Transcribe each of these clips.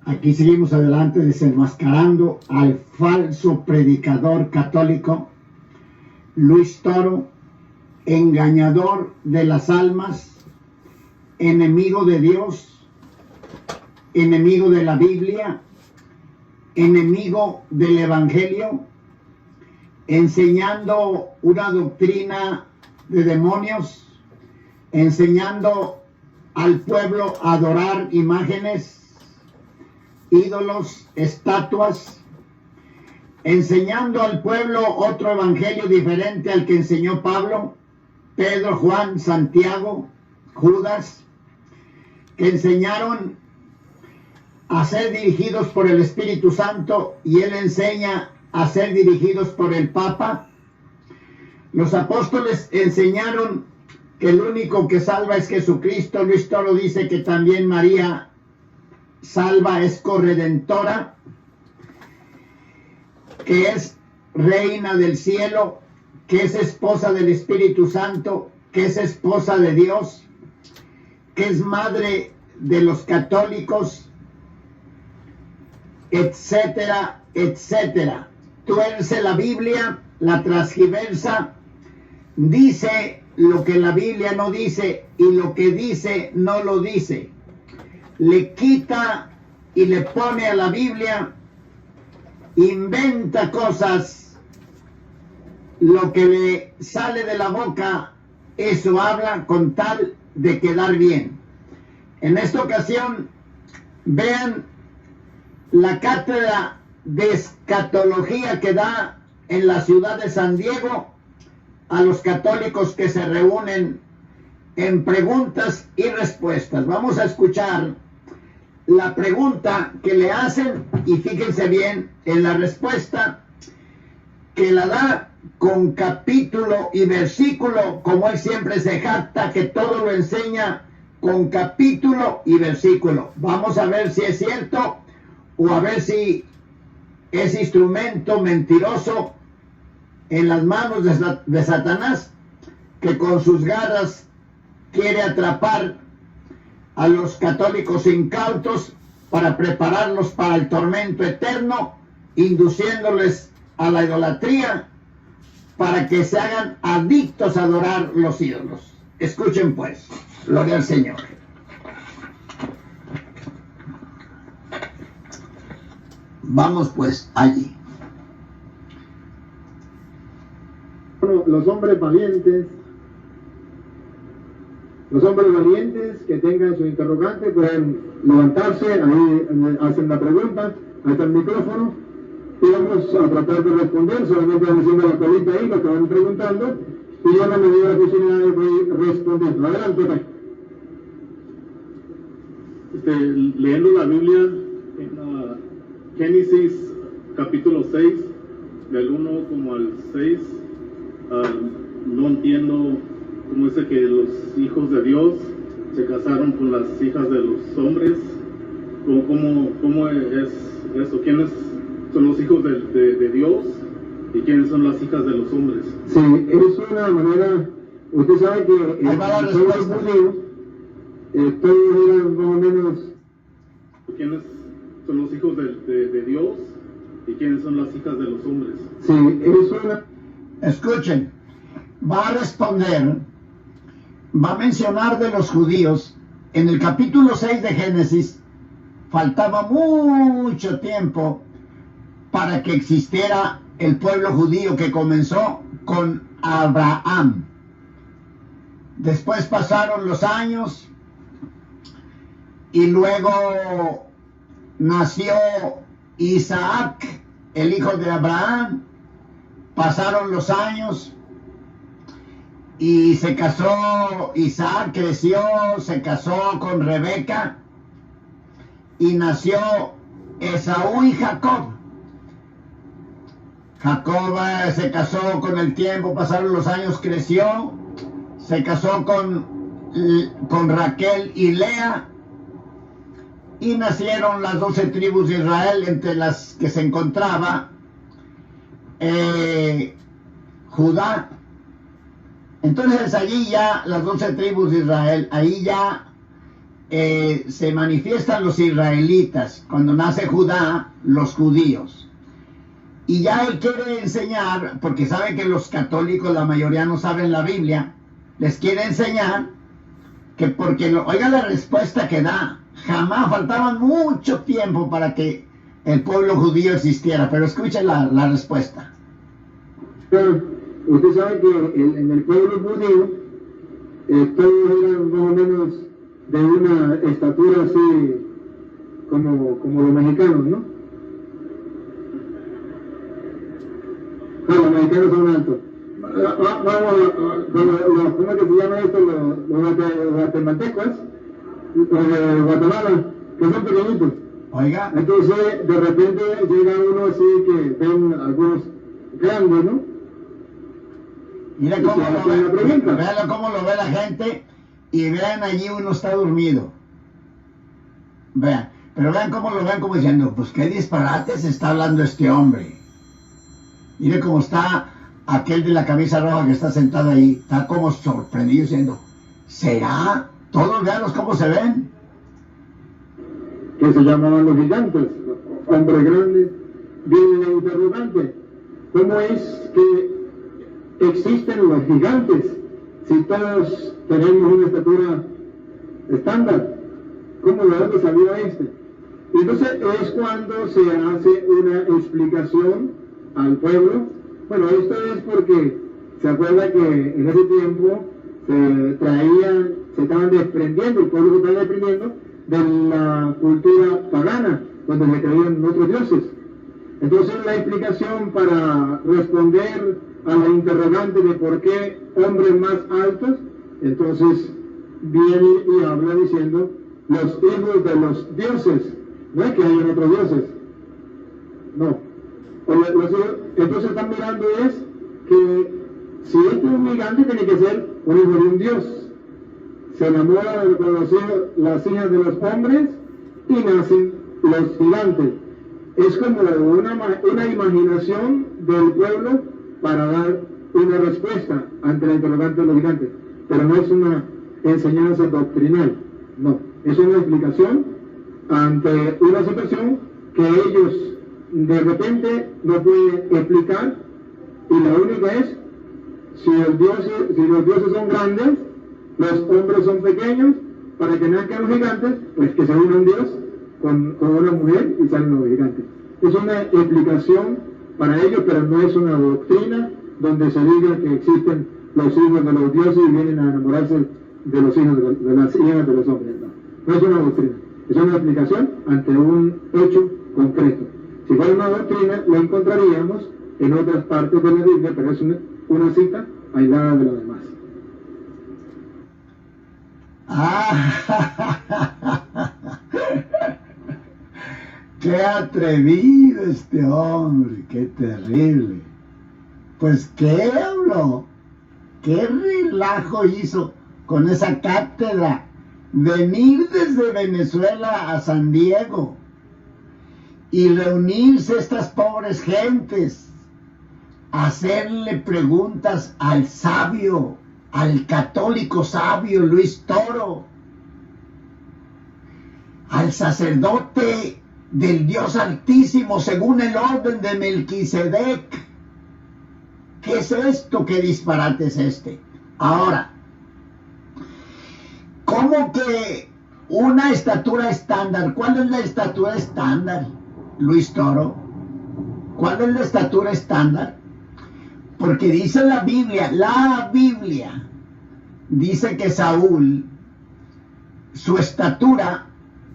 Aquí seguimos adelante desenmascarando al falso predicador católico Luis Toro, engañador de las almas, enemigo de Dios, enemigo de la Biblia, enemigo del Evangelio, enseñando una doctrina de demonios, enseñando al pueblo a adorar imágenes, ídolos, estatuas, enseñando al pueblo otro evangelio diferente al que enseñó Pablo, Pedro, Juan, Santiago, Judas, que enseñaron a ser dirigidos por el Espíritu Santo, y él enseña a ser dirigidos por el Papa. Los apóstoles enseñaron que el único que salva es Jesucristo. Luis Toro dice que también María salva, es corredentora, que es reina del cielo, que es esposa del Espíritu Santo, que es esposa de Dios, que es madre de los católicos, etcétera, etcétera. Tuerce la Biblia, la transgiversa, dice lo que la Biblia no dice y lo que dice no lo dice. Le quita y le pone a la Biblia, inventa cosas, lo que le sale de la boca, eso habla con tal de quedar bien. En esta ocasión, vean la cátedra de escatología que da en la ciudad de San Diego a los católicos que se reúnen en preguntas y respuestas. Vamos a escuchar la pregunta que le hacen y fíjense bien en la respuesta, que la da con capítulo y versículo, como él siempre se jacta que todo lo enseña con capítulo y versículo. Vamos a ver si es cierto o a ver si es instrumento mentiroso en las manos de Satanás, que con sus garras quiere atrapar a los católicos incautos para prepararlos para el tormento eterno, induciéndoles a la idolatría para que se hagan adictos a adorar los ídolos. Escuchen pues, gloria al Señor. Vamos pues allí. Bueno, los hombres valientes que tengan su interrogante pueden levantarse, ahí hacen la pregunta, ahí está el micrófono, y vamos a tratar de responder, solamente van haciendo la colita ahí, lo que van preguntando, y yo en la medida de la posibilidad voy respondiendo. Adelante, Ray. Leyendo la Biblia en Génesis capítulo 6, del 1 como al 6, no entiendo cómo dice que los hijos de Dios se casaron con las hijas de los hombres. ¿Cómo es eso? ¿Quiénes son los hijos de Dios y quiénes son las hijas de los hombres? Sí, es una manera, usted sabe que todos los judíos, todos eran más o menos. ¿Quiénes son los hijos de Dios y quiénes son las hijas de los hombres? Sí, es una. Escuchen, va a responder, va a mencionar de los judíos. En el capítulo 6 de Génesis faltaba mucho tiempo para que existiera el pueblo judío, que comenzó con Abraham. Después pasaron los años y luego nació Isaac, el hijo de Abraham. Pasaron los años y se casó, Isaac creció, se casó con Rebeca y nació Esaú y Jacob. Jacob se casó con el tiempo, pasaron los años, creció, se casó con Raquel y Lea, y nacieron las 12 tribus de Israel, entre las que se encontraba Judá. Entonces allí ya las 12 tribus de Israel, ahí ya se manifiestan los israelitas, cuando nace Judá, los judíos. Y ya él quiere enseñar, porque sabe que los católicos, la mayoría no saben la Biblia, les quiere enseñar que oiga la respuesta que da, jamás faltaban mucho tiempo para que el pueblo judío existiera, pero escuche la respuesta. Pero usted sabe que en el pueblo judío todos eran más o menos de una estatura así como los mexicanos, ¿no? Los mexicanos son altos. ¿Cómo es que se llama esto? Los guatemaltecos, los de Guatemala, que son pequeñitos. Oiga. Entonces, de repente llega uno así que ven algunos grandes, ¿no? Mira cómo véanlo cómo lo ve la gente, y vean allí uno está dormido. Vean, pero vean cómo lo ven, como diciendo, pues qué disparates está hablando este hombre. Mire cómo está aquel de la camisa roja que está sentado ahí, está como sorprendido diciendo, ¿será? Todos veanlos cómo se ven. Que se llamaban los gigantes, hombres grandes. Viene la interrogante, ¿cómo es que existen los gigantes si todos tenemos una estatura estándar? ¿Cómo de dónde salió este? Y entonces es cuando se hace una explicación al pueblo. Bueno, esto es porque se acuerda que en ese tiempo se estaban desprendiendo, el pueblo se estaba desprendiendo de la cultura pagana, donde se creían otros dioses. Entonces la explicación para responder a la interrogante de por qué hombres más altos, entonces viene y habla diciendo los hijos de los dioses, no es que hayan otros dioses, no. Entonces están mirando es que si este es un gigante tiene que ser un hijo de un dios. Se enamora de las hijas de los hombres y nacen los gigantes. Es como una imaginación del pueblo para dar una respuesta ante la interrogante de los gigantes, pero no es una enseñanza doctrinal, no, es una explicación ante una situación que ellos de repente no pueden explicar, y la única es si los dioses son grandes, los hombres son pequeños, para que nazcan los gigantes, pues que se una un dios con una mujer y salen los gigantes. Es una explicación para ellos, pero no es una doctrina donde se diga que existen los hijos de los dioses y vienen a enamorarse de los hijos de las hijas de los hombres. No es una doctrina, es una explicación ante un hecho concreto. Si fuera una doctrina, la encontraríamos en otras partes de la Biblia, pero es una cita aislada de lo demás. ¡Qué atrevido este hombre! ¡Qué terrible! Pues qué habló, qué relajo hizo con esa cátedra, venir desde Venezuela a San Diego y reunirse estas pobres gentes, hacerle preguntas al sabio, al católico sabio Luis Toro, al sacerdote del Dios Altísimo según el orden de Melquisedec. ¿Qué es esto? ¿Qué disparate es este? Ahora, ¿cómo que una estatura estándar? ¿Cuál es la estatura estándar, Luis Toro? ¿Cuál es la estatura estándar? Porque dice la Biblia dice que Saúl, su estatura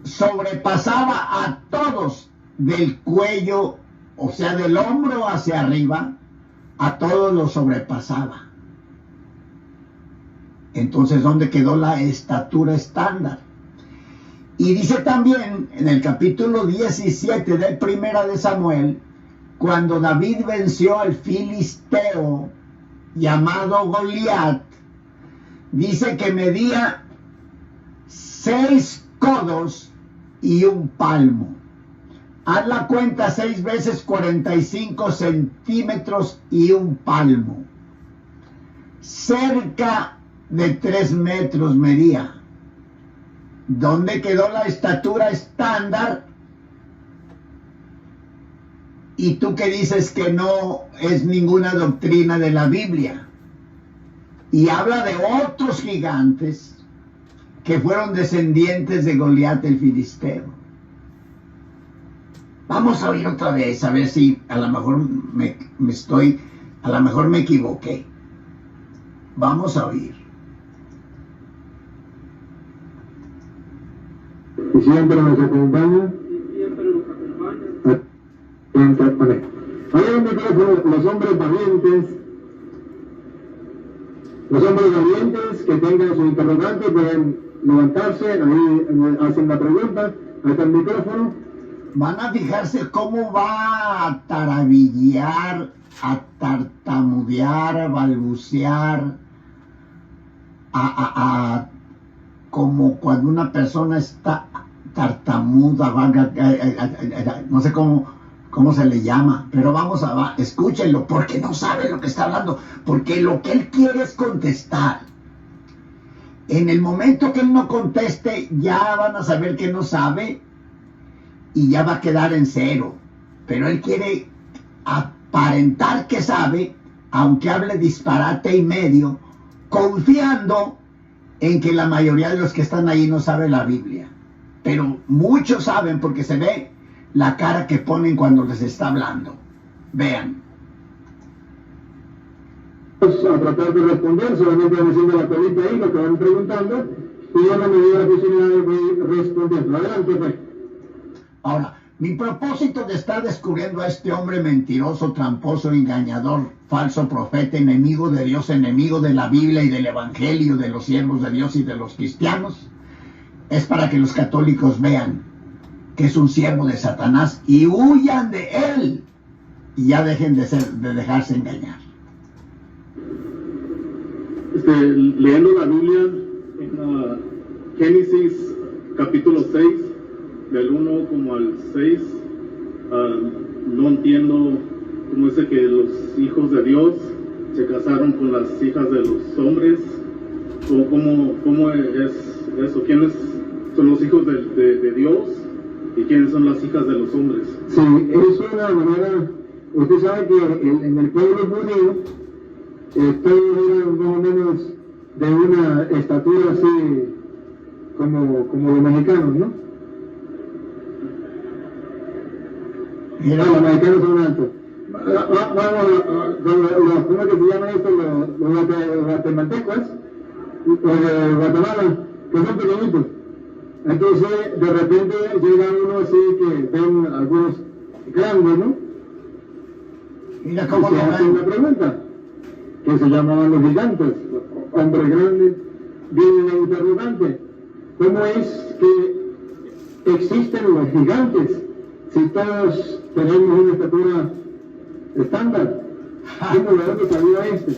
sobrepasaba a todos del cuello, o sea, del hombro hacia arriba, a todos los sobrepasaba. Entonces, ¿dónde quedó la estatura estándar? Y dice también en el capítulo 17 de Primera de Samuel, cuando David venció al filisteo llamado Goliat, dice que medía 6 codos y 1 palmo. Haz la cuenta, 6 veces 45 centímetros y 1 palmo. Cerca de 3 metros medía. ¿Dónde quedó la estatura estándar? Y tú que dices que no es ninguna doctrina de la Biblia. Y habla de otros gigantes que fueron descendientes de Goliat el filisteo. Vamos a oír otra vez, a ver si a lo mejor a lo mejor me equivoqué. Vamos a oír. Y siempre nos acompaña. Hay un micrófono, los hombres valientes que tengan su interrogante pueden levantarse, ahí hacen la pregunta, ahí está el micrófono. Van a fijarse cómo va a tarabillar, a tartamudear, a balbucear, como cuando una persona está tartamuda, no sé cómo se le llama, pero escúchenlo, porque no sabe lo que está hablando, porque lo que él quiere es contestar. En el momento que él no conteste, ya van a saber que no sabe y ya va a quedar en cero. Pero él quiere aparentar que sabe, aunque hable disparate y medio, confiando en que la mayoría de los que están ahí no sabe la Biblia. Pero muchos saben porque se ve la cara que ponen cuando les está hablando. Vean. Vamos a tratar de responder, solamente van haciendo la colita ahí, lo que van preguntando, y yo no me dio la posibilidad de responder. Adelante, pues. Ahora, mi propósito de estar descubriendo a este hombre mentiroso, tramposo, engañador, falso profeta, enemigo de Dios, enemigo de la Biblia y del Evangelio, de los siervos de Dios y de los cristianos, es para que los católicos vean que es un siervo de Satanás y huyan de él y ya dejen de dejarse engañar. Leyendo la Biblia en Génesis capítulo 6, del 1 como al 6, no entiendo cómo dice que los hijos de Dios se casaron con las hijas de los hombres, o cómo es eso, quiénes son los hijos de Dios y quiénes son las hijas de los hombres. Sí, es una manera, usted sabe que en el pueblo judío todos eran más o menos de una estatura así como los mexicanos, ¿no? Los mexicanos son altos. ¿Cómo que se llama esto? Los guatemaltecos, los de Guatemala, que son pequeñitos. Entonces, de repente llega uno así que ven algunos grandes, ¿no? Mira cómo se hace una pregunta, que se llamaban los gigantes, hombres grandes. Viene la interrogante: ¿cómo es que existen los gigantes si todos tenemos una estatura estándar? ¿Cómo de dónde salió este?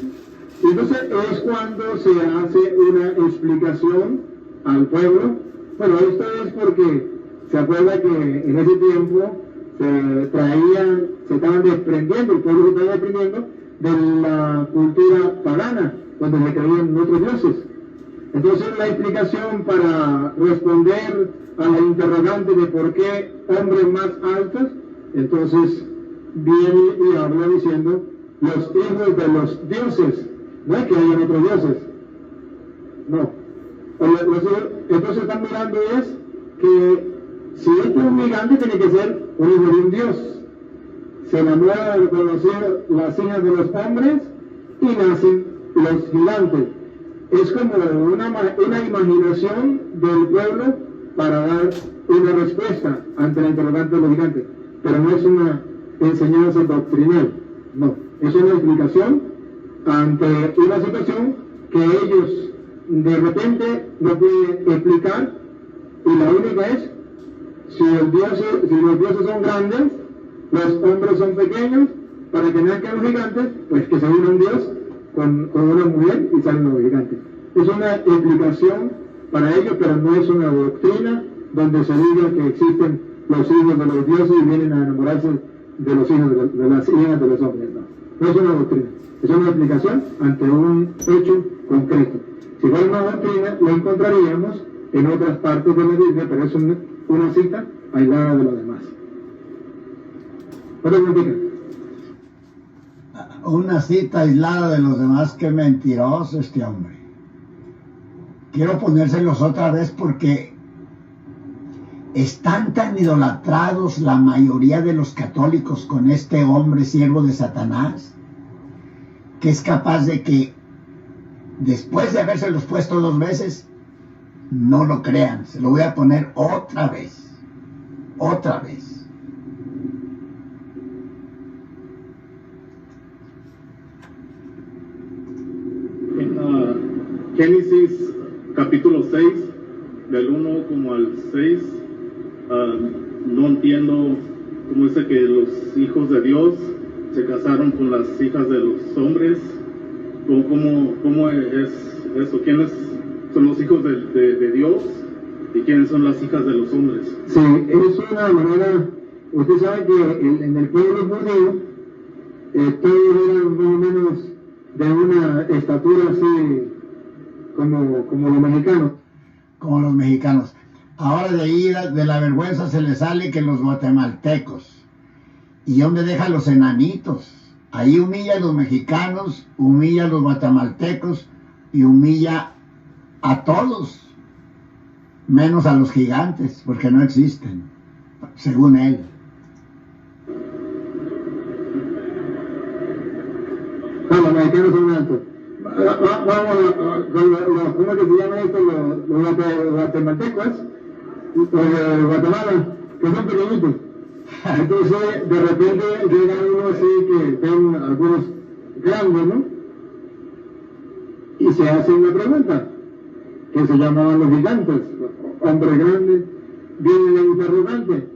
Entonces es cuando se hace una explicación al pueblo. Bueno, esto es porque se acuerda que en ese tiempo se estaban desprendiendo, el pueblo se estaba desprendiendo de la cultura pagana, donde se creían otros dioses. Entonces la explicación para responder a la interrogante de por qué hombres más altos, entonces viene y habla diciendo los hijos de los dioses, no es que hayan otros dioses, no. Entonces están mirando es que si este es un gigante tiene que ser un hijo de un dios. Se enamora de conocer las hijas de los hombres y nacen los gigantes. Es como una imaginación del pueblo para dar una respuesta ante la interrogante de los gigantes, pero no es una enseñanza doctrinal, no, es una explicación ante una situación que ellos de repente no pueden explicar, y la única es si los dioses son grandes, los hombres son pequeños, para que nazcan los gigantes, pues que se une un dios con una mujer y salen los gigantes. Es una explicación para ellos, pero no es una doctrina donde se diga que existen los hijos de los dioses y vienen a enamorarse de los hijos de las hijas de los hombres. No es una doctrina, es una explicación ante un hecho concreto. Si fuera una doctrina, lo encontraríamos en otras partes de la Biblia, pero es una cita aislada de lo demás. ¿Otra pregunta? Una cita aislada de los demás, qué mentiroso este hombre. Quiero ponérselos otra vez porque están tan idolatrados la mayoría de los católicos con este hombre siervo de Satanás, que es capaz de que después de habérselos puesto 2 veces, no lo crean. Se lo voy a poner otra vez. Otra vez. En Génesis capítulo 6, del 1 como al 6, no entiendo cómo dice que los hijos de Dios se casaron con las hijas de los hombres. ¿Cómo es eso? ¿Quiénes son los hijos de Dios y quiénes son las hijas de los hombres? Sí, es una manera. Usted sabe que en el pueblo judío todos eran más o menos de una estatura así como los mexicanos. Como los mexicanos. Ahora de ahí de la vergüenza se le sale que los guatemaltecos. ¿Y dónde deja los enanitos? Ahí humilla a los mexicanos, humilla a los guatemaltecos y humilla a todos, menos a los gigantes, porque no existen, según él. No, los mexicanos son altos. Vamos ¿cómo es que se llama esto? Los guatemaltecos, los de Guatemala, que son pequeñitos. Entonces, de repente llega uno así que ven algunos grandes, ¿no? Y se hace una pregunta, que se llamaban los gigantes, hombres grandes. Viene la interrogante: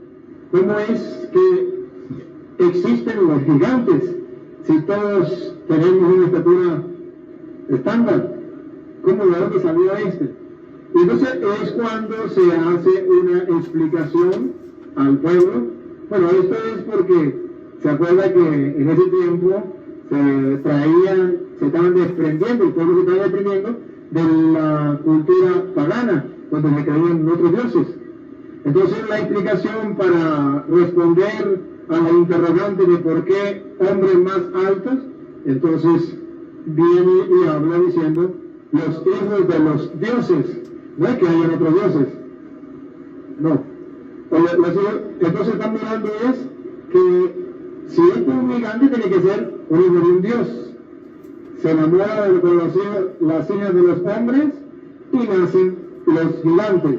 ¿cómo es que existen los gigantes si todos tenemos una estatura estándar? ¿Cómo de dónde salió este? Y entonces es cuando se hace una explicación al pueblo. Bueno, esto es porque se acuerda que en ese tiempo se estaban desprendiendo, el pueblo se estaba desprendiendo de la cultura pagana, donde se creían otros dioses. Entonces la explicación para responder a la interrogante de por qué hombres más altos, entonces viene y habla diciendo los hijos de los dioses. No es que hayan otros dioses, no. Entonces están mirando es que si es un gigante tiene que ser un hijo de un dios. Se enamora con las hijas de los hombres y nacen los gigantes.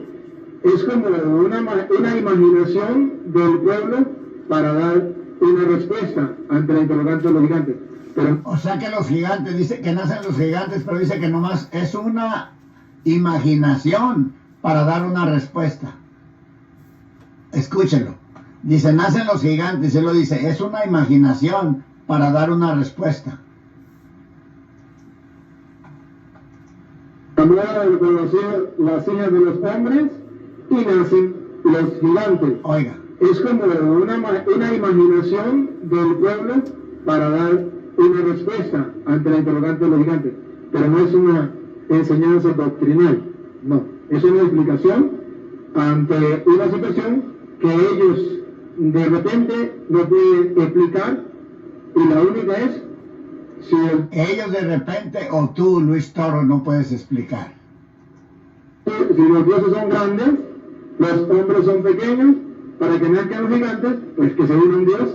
Es como una imaginación del pueblo para dar una respuesta ante la interrogante de los gigantes. Pero, o sea que los gigantes, dice que nacen los gigantes, pero dice que nomás es una imaginación para dar una respuesta. Escúchenlo. Dice, nacen los gigantes, él lo dice, es una imaginación para dar una respuesta. Enamora de conocer las hijas de los hombres y nacen los gigantes. Oiga. Es como una imaginación del pueblo para dar una respuesta ante la interrogante de los gigantes. Pero no es una enseñanza doctrinal, no. Es una explicación ante una situación que ellos de repente no pueden explicar, y la única es si ellos de repente o tú, Luis Toro, no puedes explicar. Si los dioses son grandes, los hombres son pequeños, para que nazcan los gigantes, pues que se une un dios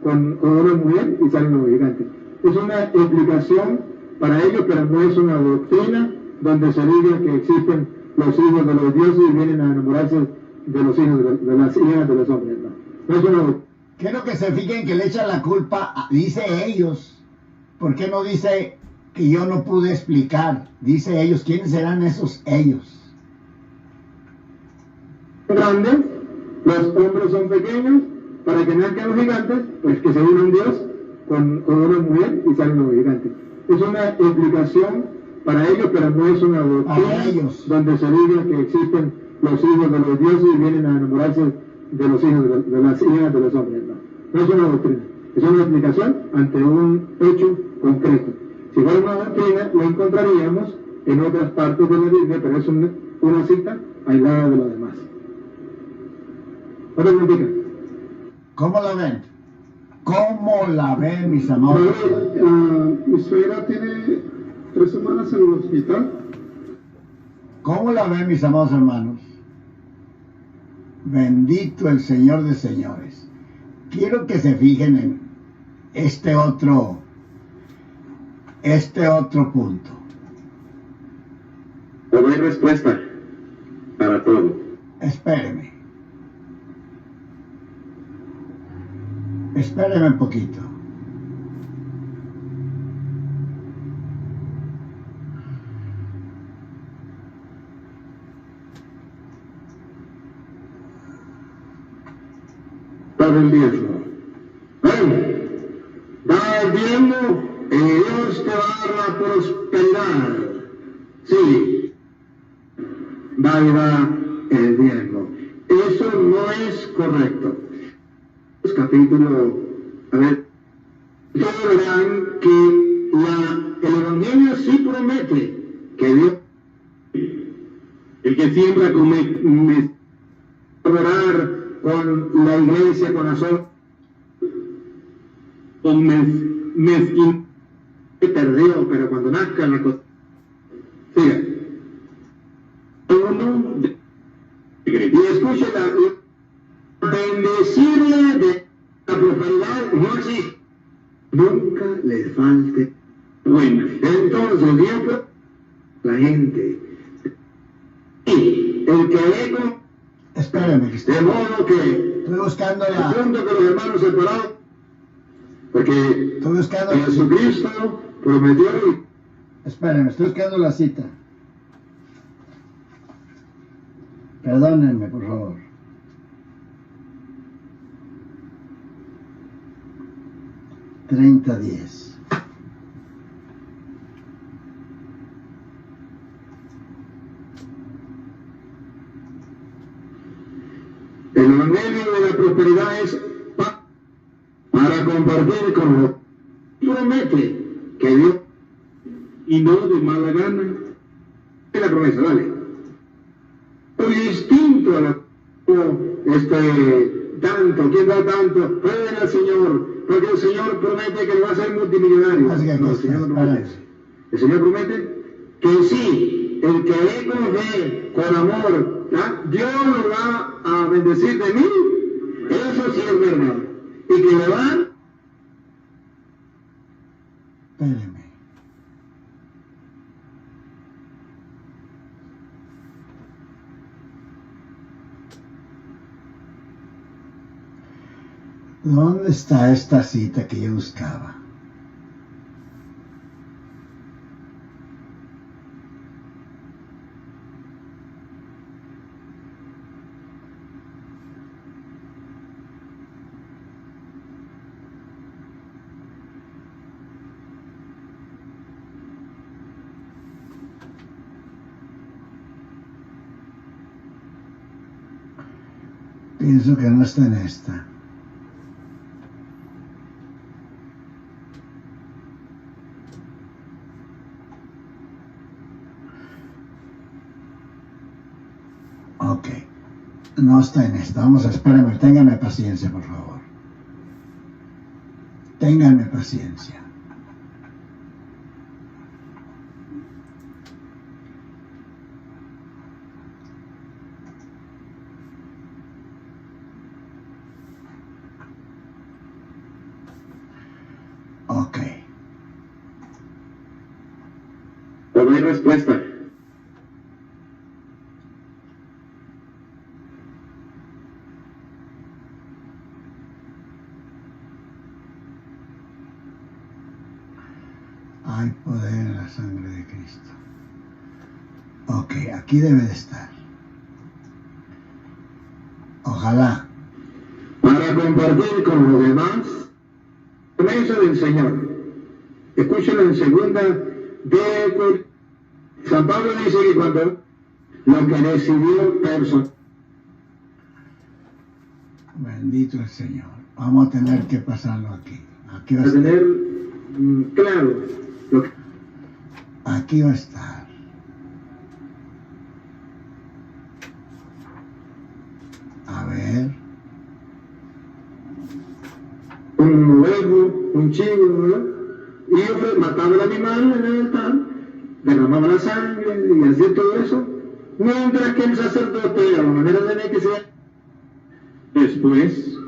con una mujer y salen los gigantes. Es una explicación para ellos, pero no es una doctrina donde se diga que existen los hijos de los dioses y vienen a enamorarse de los hijos de las hijas de los hombres. No es una doctrina. Quiero que se fijen que le echan la culpa, dice ellos. ¿Por qué no dice que yo no pude explicar? Dice ellos. ¿Quiénes serán esos ellos? Grandes, los hombres son pequeños, para que nazcan los gigantes, pues que se une un dios con una mujer y salen los gigantes. Es una explicación para ellos, pero no es una doctrina donde se diga que existen los hijos de los dioses y vienen a enamorarse de los hijos de las hijas de los hombres. No es una doctrina, es una explicación ante un hecho concreto. Si fuera una doctrina, lo encontraríamos en otras partes de la Biblia, pero es una cita aislada de lo demás. Otra preguntita. ¿Cómo la ven? ¿Cómo la ven, mis amados? Mi suegra tiene 3 semanas en el hospital. ¿Cómo la ven, mis amados hermanos? Bendito el Señor de señores. Quiero que se fijen en este otro punto. No hay respuesta para todo. Espéreme un poquito. Para el diezmo. Bueno, da el diezmo y Dios te va a dar la prosperidad. Sí, va y da el diezmo. Eso no es correcto. Capítulo, a ver, todos verán que el Evangelio sí promete que Dios, el que siembra come, orar con la iglesia, con mezquín, perdió, pero cuando nazca la cosa, siga. Y escuche bendecirle de la prosperidad no existe. Nunca le falte. Bueno, entonces Dios, la gente, y el que ve con... Espéreme, de modo que estoy buscando el punto que los hermanos separados, porque estoy buscando Jesucristo prometió y... Espérenme, estoy buscando la cita. Perdónenme, por favor. $30.10. El Evangelio de la prosperidad es para compartir con los que promete que Dios, y no de mala gana. Es la promesa, dale. Muy distinto a la tanto, ¿quién da tanto? Puede al Señor, porque el Señor promete que lo va a hacer multimillonario. Así que No, el Señor no promete eso. El Señor promete que sí, el que ve con fe, con amor, ¿ah? Dios lo va a bendecir de mí. Eso sí es verdad. Y que le van. Espérenme. ¿Dónde está esta cita que yo buscaba? Pienso que no está en esta. Ok, no está en esta. Vamos a esperar, ténganme paciencia, por favor. Ténganme paciencia. Ok. No hay respuesta. Hay poder en la sangre de Cristo. Ok, aquí debe de estar. Ojalá. Para compartir con los demás, promesa del Señor. Escúchenlo en segunda de San Pablo dice que cuando lo que recibió persona. Bendito el Señor. Vamos a tener que pasarlo aquí. Aquí va a A estar. tener claro lo que... Aquí va a estar. un chivo, ¿verdad? Y mataba el animal en el altar, derramaba la sangre y hacía todo eso, mientras que el sacerdote, a la manera de Melquisedec, Después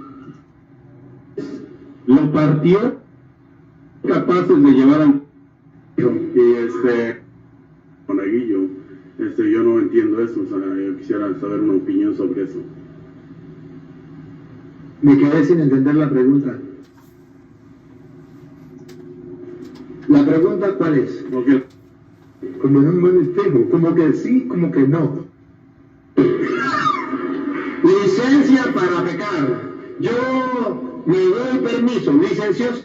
lo partió, capaces de llevar al... Y Monaguillo, yo no entiendo eso, o sea, yo quisiera saber una opinión sobre eso. me quedé sin entender la pregunta. ¿La pregunta cuál es? Porque Como en un buen espejo, como que sí, como que no. Licencia para pecar. Yo me doy permiso, licencioso.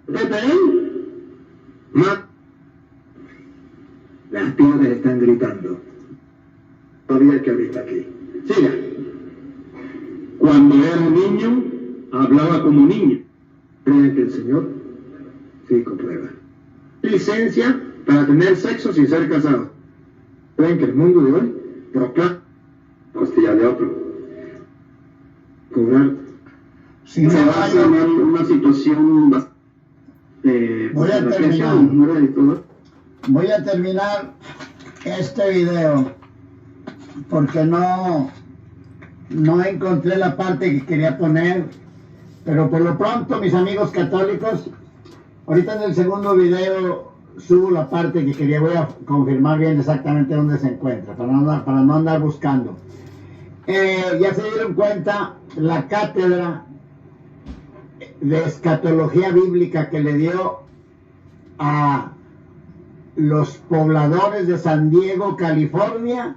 PPL, las piedras están gritando. Todavía que ahorita aquí. Siga. Cuando era niño, hablaba como niño. ¿Creen que el Señor sí comprueba? Licencia para tener sexo sin ser casado. ¿Creen que el mundo de hoy proclama costilla de otro? Cobrar. Si Se no va a hay- hacer una situación bastante Voy a reflexión, ¿verdad? Y todo. Voy a terminar este video porque no encontré la parte que quería poner, pero por lo pronto, mis amigos católicos, ahorita en el segundo video subo la parte que quería. Voy a confirmar bien exactamente dónde se encuentra para no andar buscando. Ya se dieron cuenta la cátedra de escatología bíblica que le dio a los pobladores de San Diego, California,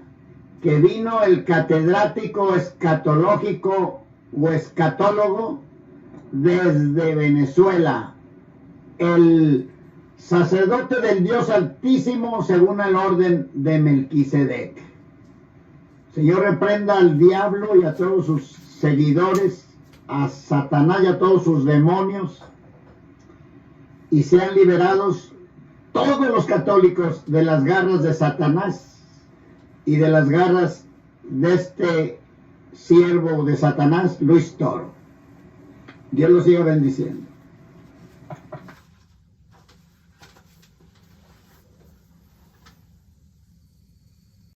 que vino el catedrático escatológico o escatólogo desde Venezuela, el sacerdote del Dios Altísimo según el orden de Melquisedec. Señor, reprenda al diablo y a todos sus seguidores, a Satanás y a todos sus demonios, y sean liberados todos los católicos de las garras de Satanás y de las garras de este siervo de Satanás, Luis Toro. Dios los siga bendiciendo.